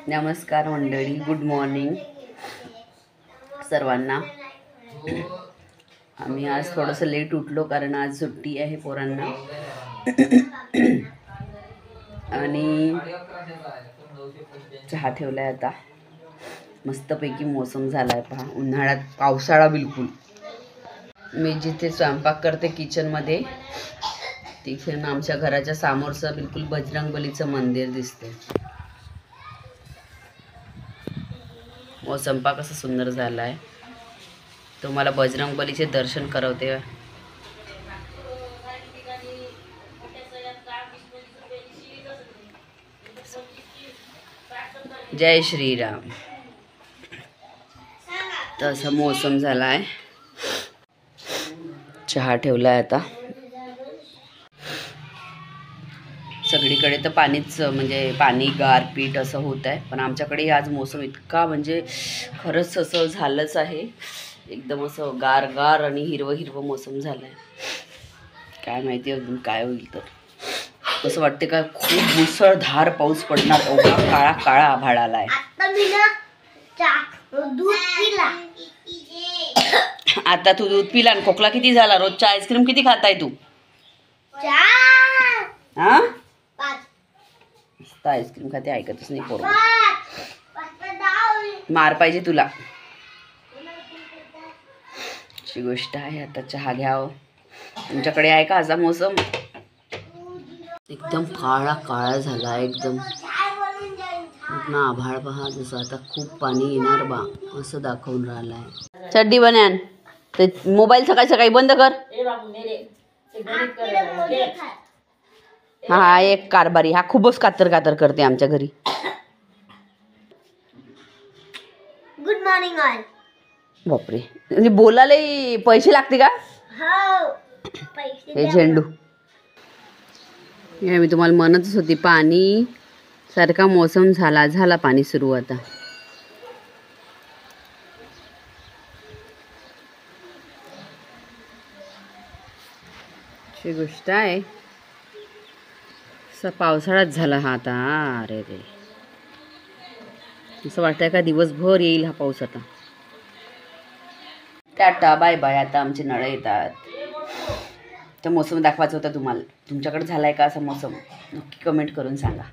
नमस्कार मंडळी, good morning सर्वांना। आम्ही आज थोडंसं लेट उठलो कारण आज सुट्टी आहे पोरांना आणि चहा ठेवलाय आता। मस्तपैकी मोसम झालाय पहा, उन्हाळ्यात पावसाळा बिलकुल। मी जिथे स्वयंपाक करते किचनमध्ये तिथे आमच्या घराच्या समोरचं बिलकुल बजरंगबलीचं मंदिर दिसते। मोसम पहा कसं सुंदर झाला आहे। तुम्हाला बजरंगबलीचे दर्शन करवते। जय श्रीराम। तर असा मोसम झाला आहे। चहा ठेवलाय आता। सगळीकडे तर पाणीच म्हणजे पाणी गारपीट असं होत आहे, पण आमच्याकडे आज मोसम इतका म्हणजे खरंच असं झालंच आहे। एकदम असं गार आणि हिरवं हिरवं मोसम झालंय। काय माहिती अजून काय होईल। तर असं वाटते का खूप मुसळधार पाऊस पडणार, एवढा काळा काळा आभाळ आलाय। आता तू दूध पिला आणि खोकला किती झाला? रोजच्या आईस्क्रीम किती खाताय तू? हा, आईस्क्रीम खाते, ऐकतच नाही पोरं। मार पाहिजे तुला अशी गोष्ट आहे। आता चहा घ्यावं। तुमच्याकडे आहे का असा मोसम? एकदम काळा काळा झाला, एकदम ना आभाळ पहा जसं आता खूप पाणी येणार बा असं दाखवून राहिलाय। चड्डी बन्यान ते मोबाईल सकाळी सकाळी बंद कर। हा एक कारभारी, हा खूपच कातर कातर करते आमच्या घरी। Good morning all. बापरे, म्हणजे बोलायला पैसे लागते का? हो, हे झेंडू हे मी तुम्हाला म्हणतच होती, पाणी सारखा मोसम झाला पाणी सुरू आता। अशी गोष्ट आहे। असा पावसाळाच झाला हा आता। अरे रे, असं वाटतंय का दिवसभर येईल हा पाऊस आता। Tata bye bye. आता आमचे नळ येतात। तर मोसम दाखवायचा होता तुम्हाला। तुमच्याकडे झालाय का असा मोसम? नक्की कमेंट करून सांगा।